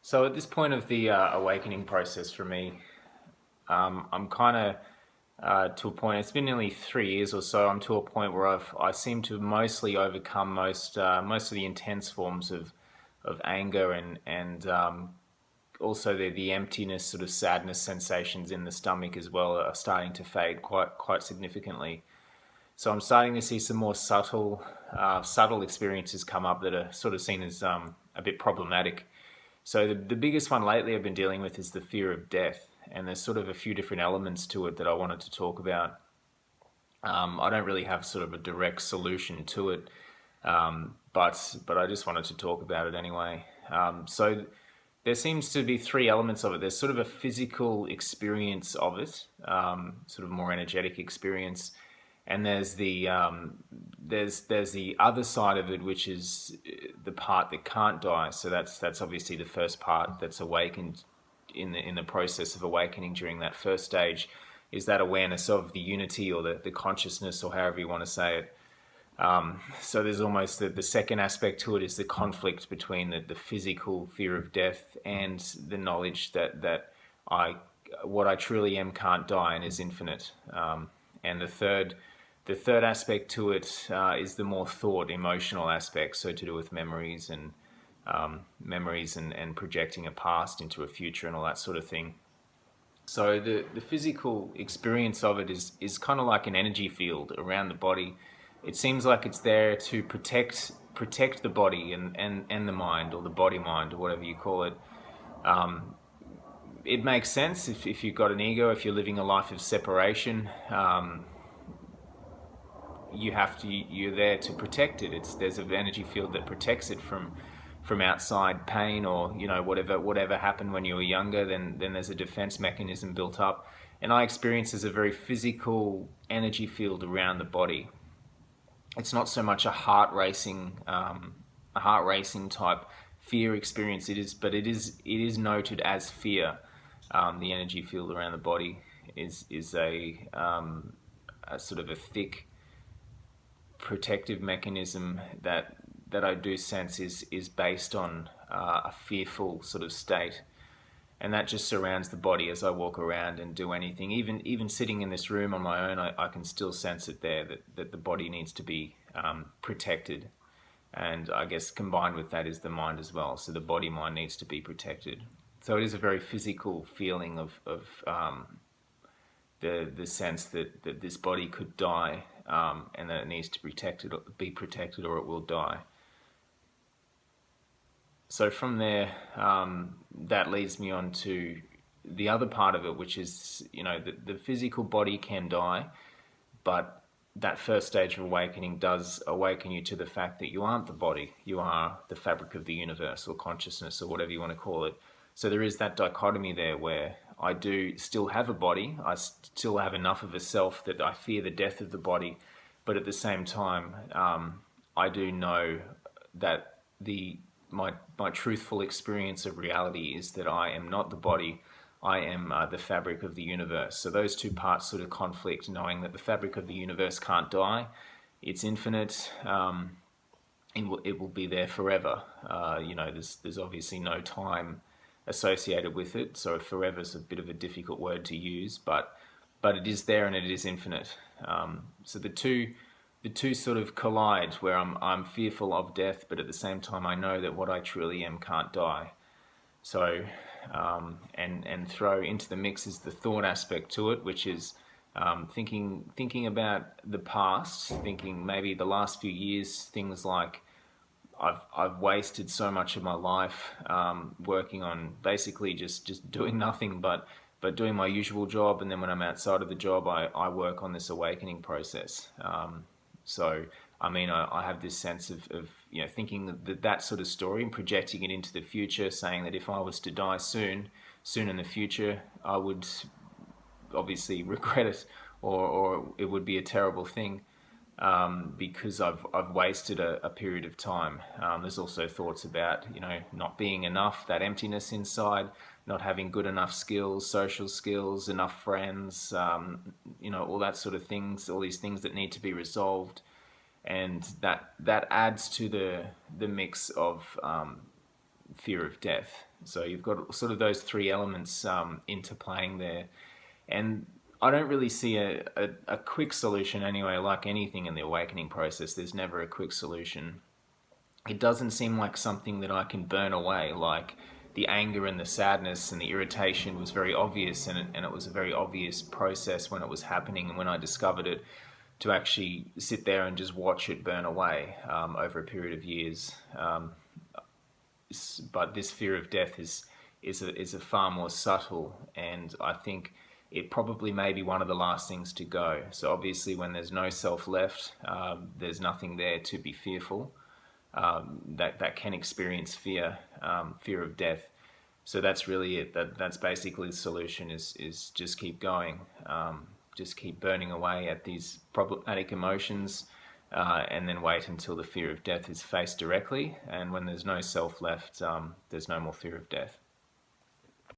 So at this point of the awakening process for me, I'm kind of to a point. It's been nearly 3 years or so. I'm to a point where I seem to mostly overcome most of the intense forms of anger and also the emptiness, sort of sadness sensations in the stomach as well are starting to fade quite significantly. So I'm starting to see some more subtle experiences come up that are sort of seen as a bit problematic. So the biggest one lately I've been dealing with is the fear of death, and there's sort of a few different elements to it that I wanted to talk about. I don't really have sort of a direct solution to it, but I just wanted to talk about it anyway. So there seems to be three elements of it. There's sort of a physical experience of it, sort of more energetic experience, and there's the other side of it, which is the part that can't die. So that's obviously the first part that's awakened in the process of awakening during that first stage, is that awareness of the unity or the consciousness or however you want to say it. So there's almost the second aspect to it is the conflict between the physical fear of death and the knowledge that I what I truly am can't die and is infinite. And the third aspect to it is the more thought, emotional aspect, so to do with memories and projecting a past into a future and all that sort of thing. So the physical experience of it is kind of like an energy field around the body. It seems like it's there to protect the body and the mind, or the body mind, or whatever you call it. It makes sense if you've got an ego, if you're living a life of separation. You're there to protect it. There's an energy field that protects it from outside pain, or whatever happened when you were younger. Then there's a defense mechanism built up, and I experience as a very physical energy field around the body. It's not so much a heart racing type fear experience. It is noted as fear. The energy field around the body is a sort of a thick protective mechanism that I do sense is based on a fearful sort of state, and that just surrounds the body as I walk around and do anything. Even sitting in this room on my own, I can still sense it there, that the body needs to be protected, and I guess combined with that is the mind as well. So the body mind needs to be protected. So it is a very physical feeling of the sense that this body could die, and that it needs to be protected, or it will die. So from there, that leads me on to the other part of it, which is, the physical body can die, but that first stage of awakening does awaken you to the fact that you aren't the body. You are the fabric of the universe, or consciousness, or whatever you want to call it. So there is that dichotomy there where I do still have a body. I still have enough of a self that I fear the death of the body. But at the same time, I do know that my truthful experience of reality is that I am not the body. I am the fabric of the universe. So those two parts sort of conflict, knowing that the fabric of the universe can't die. It's infinite. It will be there forever. There's obviously no time associated with it. So forever is a bit of a difficult word to use, but it is there and it is infinite. So the two sort of collide, where I'm fearful of death, but at the same time I know that what I truly am can't die. So and throw into the mix is the thought aspect to it, which is thinking about the past, thinking maybe the last few years, things like I've wasted so much of my life working on basically just doing nothing but doing my usual job, and then when I'm outside of the job, I work on this awakening process. So I have this sense of thinking that sort of story and projecting it into the future, saying that if I was to die soon in the future, I would obviously regret it, or it would be a terrible thing, because I've wasted a period of time. There's also thoughts about not being enough, that emptiness inside, not having good enough skills, social skills, enough friends, all that sort of things, all these things that need to be resolved, and that adds to the mix of fear of death. So you've got sort of those three elements interplaying there. And I don't really see a quick solution anyway. Like anything in the awakening process, there's never a quick solution. It doesn't seem like something that I can burn away. Like the anger and the sadness and the irritation was very obvious, and it was a very obvious process when it was happening and when I discovered it, to actually sit there and just watch it burn away over a period of years. But this fear of death is a far more subtle, and I think it probably may be one of the last things to go. So obviously when there's no self left, there's nothing there to be fearful, that can experience fear of death. So that's really it. That's basically the solution, is just keep going. Just keep burning away at these problematic emotions, and then wait until the fear of death is faced directly. And when there's no self left, there's no more fear of death.